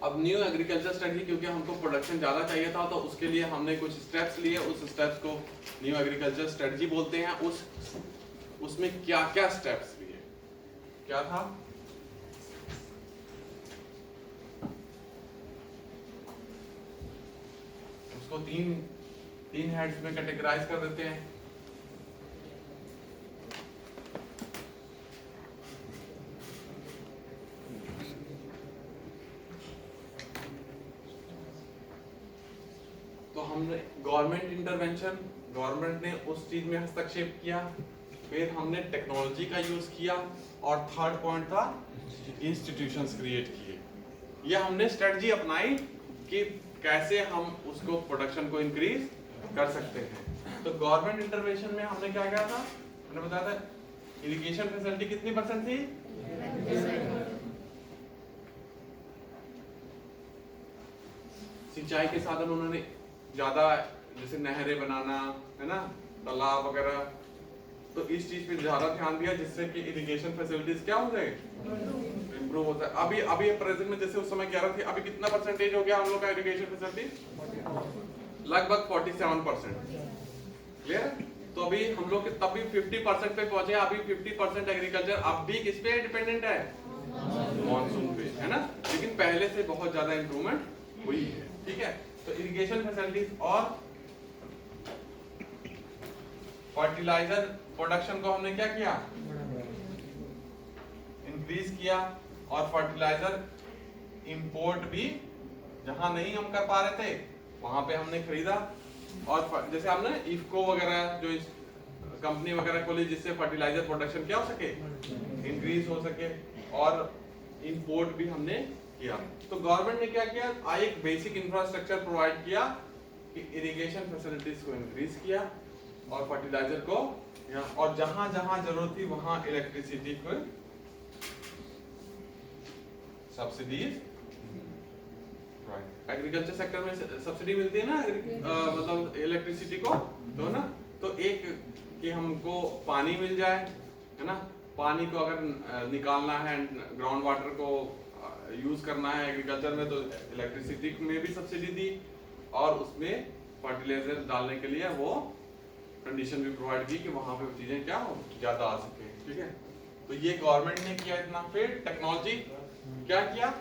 अब new agriculture strategy, क्योंकि हमको प्रोडक्शन ज़्यादा चाहिए था, तो उसके लिए हमने कुछ स्टेप्स लिए, उस स्टेप्स को न्यू एग्रीकल्चर स्ट्रेटजी बोलते हैं। उसमें क्या क्या स्टेप्स लिए, क्या था? उसको तीन हेड्स में कैटेगराइज कर देते हैं। तो हमने गवर्नमेंट इंटरवेंशन, गवर्नमेंट ने उस चीज में हस्तक्षेप किया, फिर हमने टेक्नोलॉजी का यूज किया, और थर्ड पॉइंट था इंस्टीट्यूशंस क्रिएट किए। ये हमने स्ट्रेटजी अपनाई कि कैसे हम उसको प्रोडक्शन को इंक्रीज कर सकते हैं। तो गवर्नमेंट इंटरवेंशन में हमने क्या किया था, मैंने बताया था इरिगेशन फैसिलिटी कितनी % थी? सिंचाई के साधन उन्होंने ज्यादा, जैसे नहरें बनाना है ना, तालाब वगैरह, तो इस चीज पे ज्यादा ध्यान दिया, जिससे कि इरिगेशन फैसिलिटीज क्या हो जाए, इंप्रूव होता है। अभी प्रेजेंट में जैसे उस समय 11 थी, अभी कितना % हो गया हम लोग का इरिगेशन फैसिलिटी? लगभग 47%। क्लियर? तो अभी हम लोग तब भी 50% पे पहुंचे, अभी 50% एग्रीकल्चर अब भी किस पे डिपेंडेंट है? मॉनसून पे, है ना। लेकिन पहले से बहुत ज्यादा इंप्रूवमेंट हुई है। ठीक है, तो इरिगेशन फैसिलिटीज और फर्टिलाइजर प्रोडक्शन को हमने क्या किया, इंक्रीज किया, और फर्टिलाइजर इंपोर्ट भी जहां नहीं हम कर पा रहे थे वहां पे हमने खरीदा। और जैसे हमने इफको वगैरह जो कंपनी वगैरह खोली, जिससे फर्टिलाइजर प्रोडक्शन क्या हो सके, इंक्रीज हो सके, और इंपोर्ट भी हमने किया। तो गवर्नमेंट ने क्या किया, एक बेसिक इंफ्रास्ट्रक्चर प्रोवाइड किया कि इरिगेशन फैसिलिटीज को इंक्रीज किया, और फर्टिलाइजर को, और जहां जहां जरूरत थी वहां इलेक्ट्रिसिटी को सब्सिडीज, एग्रीकल्चर सेक्टर में सब्सिडी मिलती है ना, मतलब इलेक्ट्रिसिटी को, तो ना, तो एक कि हमको पानी मिल जाए, है ना, पानी को अगर निकालना है, ग्राउंड वाटर को यूज करना है एग्रीकल्चर में, तो इलेक्ट्रिसिटी में भी सब्सिडी दी, और उसमें फर्टिलाइजर डालने के लिए वो कंडीशन भी प्रोवाइड की कि वहां पे चीजें क्या हो, ज्यादा आ सके। ठीक है, तो ये गवर्नमेंट ने किया इतना। फिर टेक्नोलॉजी क्या किया,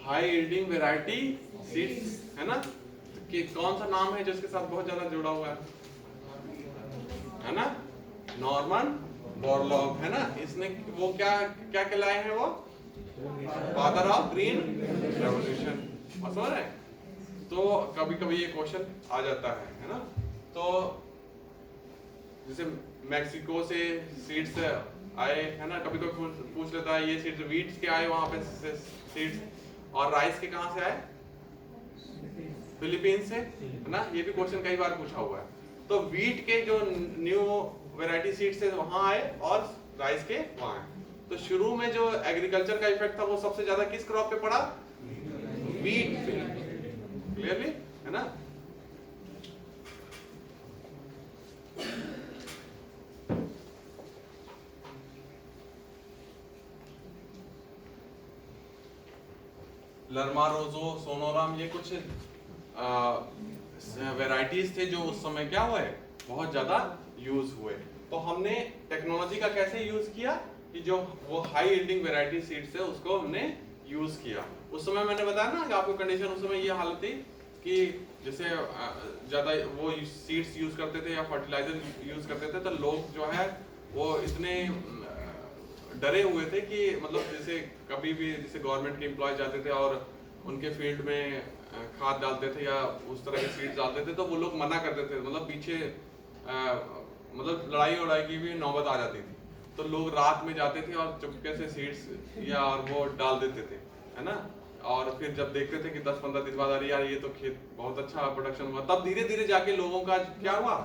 हाई यील्डिंग वैरायटी सीड्स, है ना। कि कौन सा नाम है जिसके साथ बहुत ज्यादा जुड़ा हुआ है ना, नॉर्मन बोरलॉग, है ना। इसने वो क्या क्या कहलाए हैं, वो फादर ऑफ ग्रीन रेवोल्यूशन, समझ रहे। तो कभी कभी ये क्वेश्चन आ जाता है ना। तो जैसे मैक्सिको से सीड्स आए, है ना, कभी कोई पूछ लेता है ये सीड्स वीट्स के आए वहां पे सीड्स, और राइस के कहां से आए, फिलीपींस से, है ना। ये भी क्वेश्चन कई बार पूछा हुआ है। तो वीट के जो न्यू वैरायटी सीड्स थे वहां आए, और राइस के वहां आए। तो शुरू में जो एग्रीकल्चर का इफेक्ट था वो सबसे ज्यादा किस क्रॉप पे पड़ा, वीट पे, क्लियरली, है ना। लर्मा रोजो, सोनोराम, ये कुछ वैरायटीज थे जो उस समय क्या हुए, बहुत ज्यादा यूज हुए। तो हमने टेक्नोलॉजी का कैसे यूज किया कि जो वो हाई यील्डिंग वैरायटी सीड्स है उसको हमने यूज किया। उस समय मैंने बताया ना कि आपको कंडीशन उस समय ये हालत थी कि जैसे ज्यादा वो सीड्स यूज करते थे या फर्टिलाइजर यूज करते थे, तो लोग जो है वो इतने डरे हुए थे कि मतलब जैसे कभी भी जैसे गवर्नमेंट के एम्प्लॉय जाते थे और उनके फील्ड में खाद डालते थे या उस तरह के सीड्स डालते थे, तो वो लोग मना करते थे, मतलब पीछे मतलब लड़ाई उड़ाई की भी नौबत आ जाती थी। तो लोग रात में जाते थे और चुपके से सीड्स या और वो डाल देते थे, है ना। और फिर जब देखते थे कि 10-15 दिन बाद अरे यार ये तो खेत बहुत अच्छा प्रोडक्शन हुआ, तब धीरे धीरे जाके लोगों का क्या हुआ,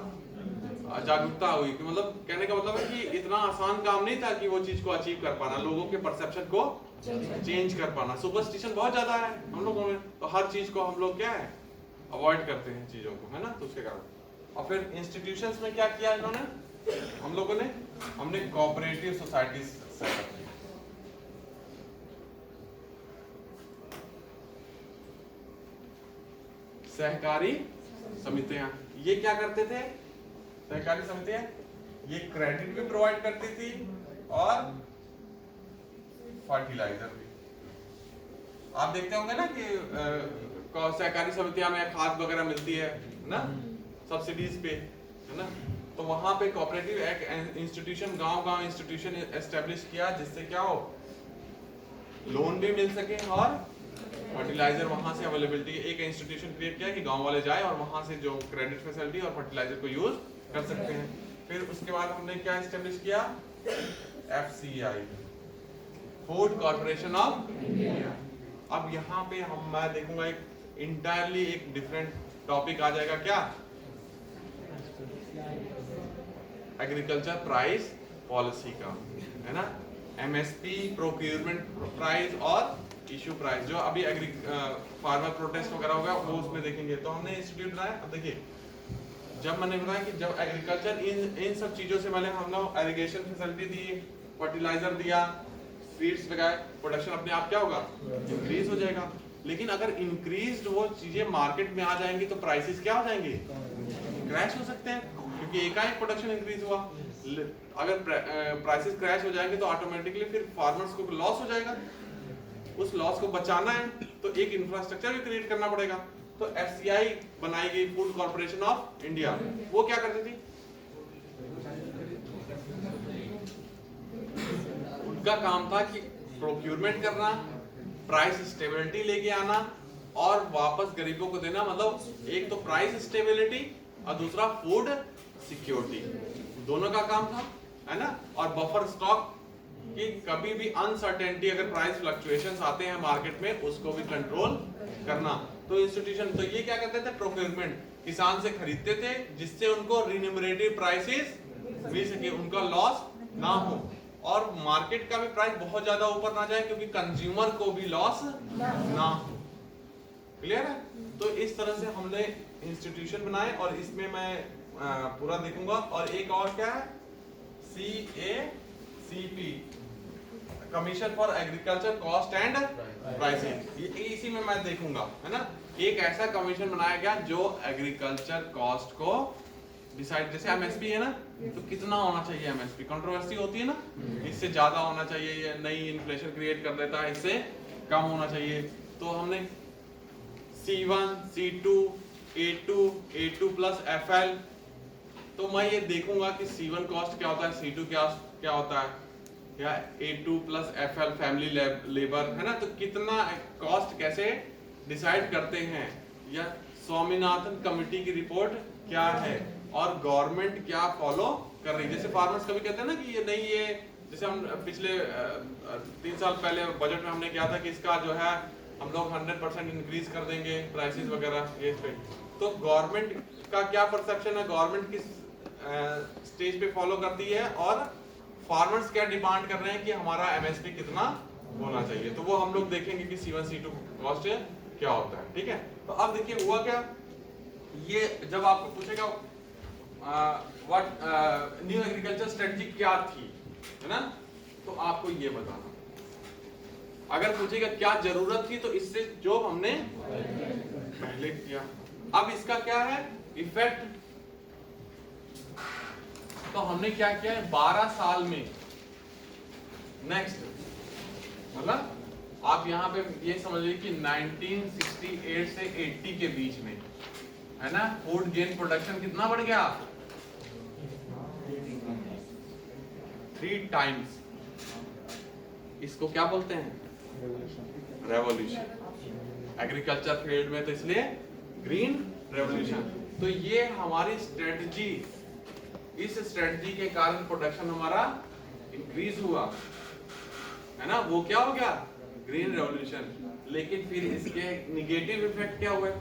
जागरूकता हुई। कि मतलब कहने का मतलब है कि इतना आसान काम नहीं था कि वो चीज को अचीव कर पाना, लोगों के परसेप्शन को चेंज कर पाना। सुपरस्टिशन बहुत ज्यादा है हम लोगों में, तो हर चीज को हम लोग क्या है अवॉइड करते हैं चीजों को, है ना, तो उसके कारण। और फिर इंस्टीट्यूशंस में क्या किया इन्होंने, हम लोगों ने, हमने कोऑपरेटिव सोसाइटी सेटअप की। सहकारी समितियां, ये क्या करते थे, सहकारी समितियां ये क्रेडिट भी प्रोवाइड करती थी और फर्टिलाइजर भी। आप देखते होंगे ना कि सहकारी समितियां में खाद वगैरह मिलती है ना, सब्सिडीज पे, है ना, तो वहां पे कोऑपरेटिव एक इंस्टीट्यूशन, गांव-गांव इंस्टीट्यूशन एस्टेब्लिश किया, जिससे क्या हो, लोन भी मिल सके और फर्टिलाइजर वहां से अवेलेबिलिटी, एक इंस्टीट्यूशन क्रिएट किया कि गांव वाले जाए और वहां से जो क्रेडिट फैसिलिटी और फर्टिलाइजर को यूज कर सकते हैं। फिर उसके बाद हमने क्या एस्टेब्लिश किया, FCI, food corporation of India. अब यहाँ पे मैं देखूंगा एक इंटायरली एक डिफरेंट टॉपिक आ जाएगा, क्या, एग्रीकल्चर प्राइस पॉलिसी का, है ना, MSP, प्रोक्यूरमेंट प्राइस और इशू प्राइस, जो अभी फार्मर प्रोटेस्ट वगैरह होगा वो उसमें देखेंगे। तो हमने इंस्टीट्यूट बनाया। अब देखिए, जब मैंने बताया कि जब एग्रीकल्चर इन सब चीजों से पहले हम लोग इरिगेशन फैसिलिटी दी, फर्टिलाइजर दिया, सीड्स लगाए, प्रोडक्शन अपने आप क्या होगा, इंक्रीज हो जाएगा। लेकिन अगर इंक्रीज वो चीजें मार्केट में आ जाएंगी तो प्राइसेस क्या हो जाएंगे, क्रैश हो सकते हैं, क्योंकि एकाएक प्रोडक्शन इंक्रीज हुआ। अगर प्राइसेस क्रैश हो जाएंगे तो ऑटोमेटिकली फिर फार्मर्स को लॉस हो जाएगा। उस लॉस को बचाना है तो एक इंफ्रास्ट्रक्चर भी क्रिएट करना पड़ेगा। तो FCI बनाई गई, फूड कॉर्पोरेशन ऑफ इंडिया। वो क्या करती थी, उनका काम था कि प्रोक्यूरमेंट करना, प्राइस स्टेबिलिटी लेके आना और वापस गरीबों को देना। मतलब एक तो प्राइस स्टेबिलिटी और दूसरा फूड सिक्योरिटी, दोनों का काम था, है ना। और बफर स्टॉक कि कभी भी अनसर्टेनिटी, अगर प्राइस फ्लक्चुएशंस आते हैं मार्केट में, उसको भी कंट्रोल करना। तो इंस्टीट्यूशन, तो ये क्या करते थे, प्रोक्योरमेंट, किसान से खरीदते थे जिससे उनको रिन्यूमरेटिव प्राइसेस मिल सके, उनका लॉस ना हो और मार्केट का भी प्राइस बहुत ज्यादा ऊपर ना जाए, क्योंकि कंज्यूमर को भी लॉस ना हो। क्लियर है। तो इस तरह से हमने इंस्टीट्यूशन बनाए और इसमें मैं पूरा देखूंगा। और एक और क्या है, CACP, commission for agriculture cost and pricing, इसी में मैं देखूंगा, है ना। एक ऐसा कमीशन बनाया गया जो एग्रीकल्चर कॉस्ट को डिसाइड, जैसे MSP है ना, तो कितना होना चाहिए MSP, कंट्रोवर्सी होती है ना, इससे ज्यादा होना चाहिए, ये नई इन्फ्लेशन क्रिएट कर देता है, इससे कम होना चाहिए। तो हमने C1, C2, A2 plus FL, तो मैं ये देखूंगा कि C1 कॉस्ट क्या होता है, C2 क्या होता है, या A2 plus FL family labour, है ना। तो कितना कॉस्ट कैसे डिसाइड करते हैं, या स्वामीनाथन कमेटी की रिपोर्ट क्या है और गवर्नमेंट क्या फॉलो कर रही है। जैसे फार्मर्स कभी कहते हैं ना कि ये नहीं, ये जैसे हम पिछले 3 साल पहले बजट में हमने किया था कि इसका जो है हम लोग 100% इंक्रीज कर देंगे प्राइसेस वगैरह ये पे। तो गवर्नमेंट का क्या परसेप्शन है, गवर्नमेंट किस स्टेज पे फॉलो करती है और फार्मर्स क्या डिमांड कर रहे हैं कि हमारा MSP कितना होना चाहिए। तो वो हम लोग देखेंगे कि C1 C2 कॉस्ट क्या होता है, ठीक है। तो अब देखिए हुआ क्या, ये जब आपको पूछेगा व्हाट न्यू एग्रीकल्चर स्ट्रेटजी क्या थी, है ना, तो आपको ये बताना। अगर पूछेगा क्या जरूरत थी, तो इससे जो हमने पहले किया। अब इसका क्या है इफेक्ट, तो हमने क्या किया है 12 साल में, नेक्स्ट, मतलब आप यहाँ पे ये समझ लीजिए कि 1968 से 80 के बीच में, है ना, फूड गेन प्रोडक्शन कितना बढ़ गया, 3 टाइम्स। इसको क्या बोलते हैं, रेवोल्यूशन। एग्रीकल्चर फील्ड में तो इसलिए ग्रीन रेवोल्यूशन। तो ये हमारी स्ट्रेटजी, इस स्ट्रेटजी के कारण प्रोडक्शन हमारा इंक्रीज हुआ, है ना, वो क्या हो गया, ग्रीन रेवोल्यूशन। लेकिन फिर इसके निगेटिव इफेक्ट क्या हुए,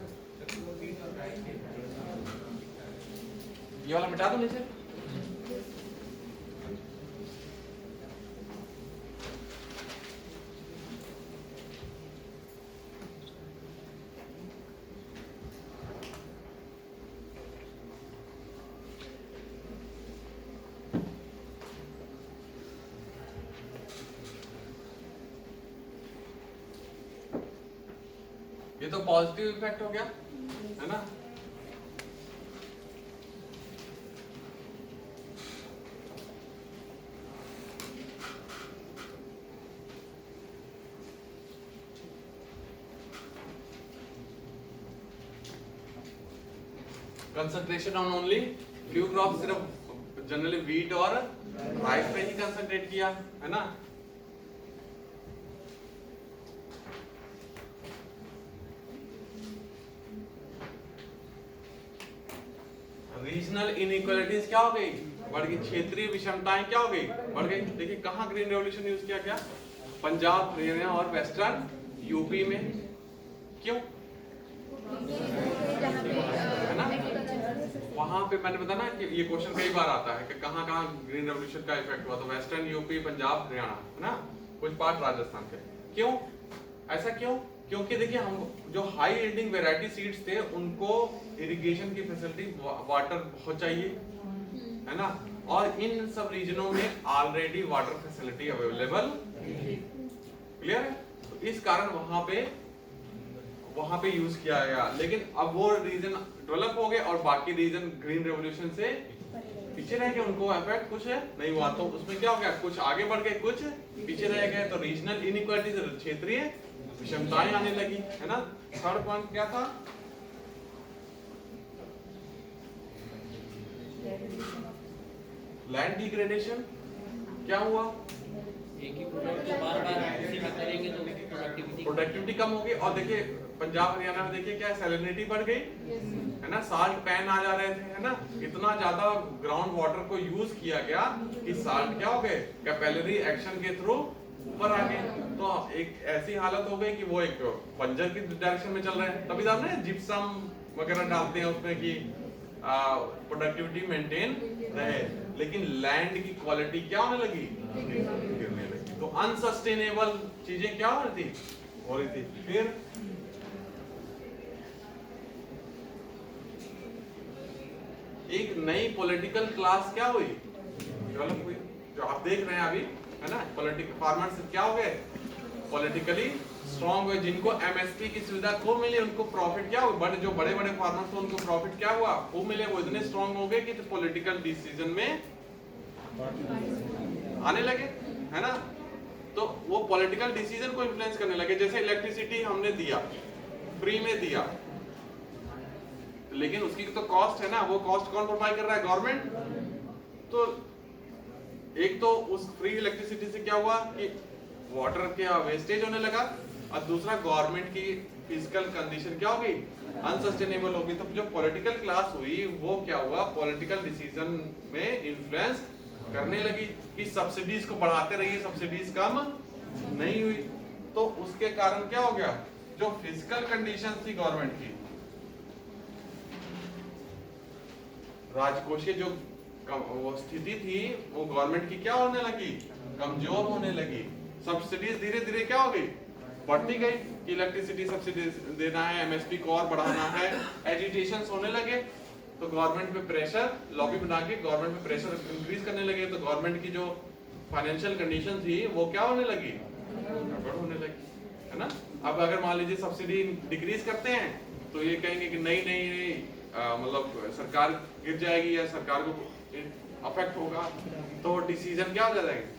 ये वाला मिटा दो नीचे। ये तो पॉजिटिव इफेक्ट हो गया, है ना। Concentration on only few crop, सिर्फ जनरली वीट और राइस पे ही कंसंट्रेट किया, है ना। रीजनल इनइक्वालिटीज क्या हो गई, बढ़ गई। क्षेत्रीय विषमताएं क्या हो गई, बढ़ गई। देखिए कहाँ ग्रीन रेवोल्यूशन यूज किया गया, पंजाब, हरियाणा और वेस्टर्न यूपी में। क्यों, है ना। वहां पे मैंने बताया ना कि ये क्वेश्चन कई बार आता है कि कहाँ कहाँ ग्रीन रेवोल्यूशन का इफेक्ट हुआ, तो वेस्टर्न यूपी, पंजाब, हरियाणा, है ना, कुछ पार्ट राजस्थान के। क्यों, ऐसा क्यों, क्योंकि देखिए हम जो हाई यील्डिंग वैरायटी सीड्स थे उनको इरिगेशन की फैसिलिटी, वाटर बहुत चाहिए, है ना, और इन सब रीजनों में already water facility available, clear है। तो इस कारण वहां पे यूज किया गया। लेकिन अब वो रीजन डेवलप हो गए और बाकी रीजन ग्रीन रेवोल्यूशन से पीछे रह गए, उनको इफेक्ट कुछ नहीं हुआ। तो उसमें क्या हो गया, कुछ आगे बढ़ गए, कुछ पीछे रह गए। तो रीजनल इनइक्वालिटीज, क्षेत्रीय विषमताएं आने लगी, है ना। थर्ड पॉइंट क्या था, लैंड डिग्रेडेशन। क्या हुआ, एक ही प्रोडक्ट को बार-बार उसी में करेंगे तो प्रोडक्टिविटी कम होगी। और देखिए पंजाब हरियाणा में देखिए क्या सैलिनिटी बढ़ गई, है ना, साल्ट पैन आ जा रहे थे, है ना, इतना ज्यादा ग्राउंड वाटर को यूज किया गया कि साल्ट क्या हो गए, कैपिलरी एक्शन के थ्रू ऊपर आ गए। तो एक ऐसी हालत हो गई कि वो एक बंजर की डायरेक्शन में चल रहे हैं। तभी आप ना जिप्सम वगैरह डालते हैं उसमें कि प्रोडक्टिविटी मेंटेन रहे, लेकिन लैंड की क्वालिटी क्या होने लगी, गिरने लगी। तो अनसस्टेनेबल चीजें क्या हो रही थी। फिर एक नई पॉलिटिकल क्लास क्या हुई, डेवलप हुई, जो आप देख रहे हैं अभी, है ना। पॉलिटिकल फार्मर्स क्या हो गए, पॉलिटिकली स्ट्रॉन्ग हुए, जिनको एमएसपी की सुविधा खूब मिली, उनको प्रॉफिट क्या हुआ, जो बड़े बड़े फार्मर्स थे उनको प्रॉफिट क्या हुआ, खूब मिले। वो इतने स्ट्रॉन्ग हो गए कि पॉलिटिकल डिसीजन में आने लगे, है ना। तो वो पॉलिटिकल डिसीजन को इन्फ्लुएंस करने लगे। जैसे इलेक्ट्रिसिटी हमने दिया, फ्री में दिया, लेकिन उसकी तो कॉस्ट है ना, वो कॉस्ट कौन प्रोवाइड कर रहा है, गवर्नमेंट। तो एक तो उस फ्री इलेक्ट्रिसिटी से क्या हुआ कि वाटर का वेस्टेज होने लगा, और दूसरा गवर्नमेंट की फिजिकल कंडीशन क्या हो गई, अनसस्टेनेबल हो गई। तो जो पॉलिटिकल क्लास हुई वो क्या हुआ, पॉलिटिकल डिसीजन में इन्फ्लुएंस करने लगी कि सब्सिडीज को बढ़ाते रहिए, सब्सिडीज कम नहीं हुई। तो उसके कारण क्या हो गया, जो फिजिकल कंडीशन थी गवर्नमेंट की, राजकोषीय जो वो स्थिति थी, वो गवर्नमेंट की क्या होने लगी, कमजोर होने लगी। सब्सिडीज धीरे धीरे क्या हो गई, बढ़ती गई कि इलेक्ट्रिसिटी सब्सिडी देना है, एमएसपी को और बढ़ाना है, एजिटेशंस होने लगे। तो गवर्नमेंट पे प्रेशर, लॉबी बना के गवर्नमेंट पे प्रेशर इंक्रीज करने लगे। तो गवर्नमेंट की जो फाइनेंशियल कंडीशन थी वो क्या होने लगी, गड़बड़ होने लगी, है ना। अब अगर मान लीजिए सब्सिडी डिक्रीज करते हैं तो ये कहेंगे कि नहीं मतलब सरकार गिर जाएगी या सरकार को अफेक्ट होगा, तो डिसीजन क्या हो जाएंगे।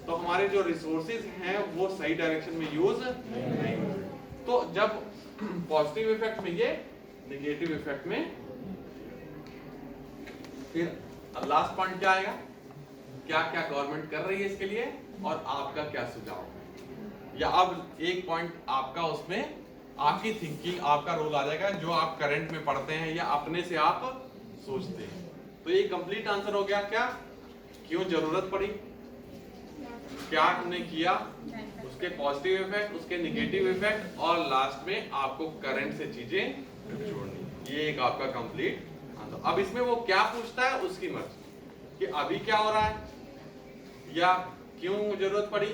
तो हमारे जो रिसोर्सेज हैं वो सही डायरेक्शन में यूज नहीं होते। तो जब पॉजिटिव इफेक्ट में ये, नेगेटिव इफेक्ट में, फिर लास्ट पॉइंट क्या आएगा, क्या क्या गवर्नमेंट कर रही है इसके लिए और आपका क्या सुझाव है। या अब एक पॉइंट आपका, उसमें आपकी थिंकिंग, आपका रोल आ जाएगा, जो आप करंट में पढ़ते हैं या अपने से आप सोचते हैं। तो ये कंप्लीट आंसर हो गया, क्या क्यों जरूरत पड़ी, क्या हमने किया, उसके पॉजिटिव इफेक्ट, उसके नेगेटिव इफेक्ट, और लास्ट में आपको करंट से चीजें जोड़नी। ये एक आपका कंप्लीट आंसर। अब इसमें वो क्या पूछता है उसकी मर्जी, कि अभी क्या हो रहा है, या क्यों जरूरत पड़ी,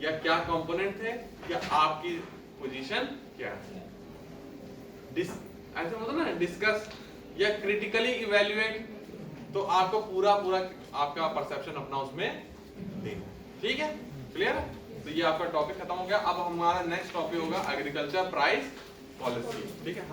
या क्या कंपोनेंट थे, या आपकी पोजीशन क्या है। ऐसे होता ना, डिस्कस या क्रिटिकली इवैल्यूएट। तो आपको पूरा आपका परसेप्शन अपना उसमें देना, ठीक है, क्लियर है। तो ये आपका टॉपिक खत्म हो गया। अब हमारा नेक्स्ट टॉपिक होगा एग्रीकल्चर प्राइस पॉलिसी, ठीक है। हाँ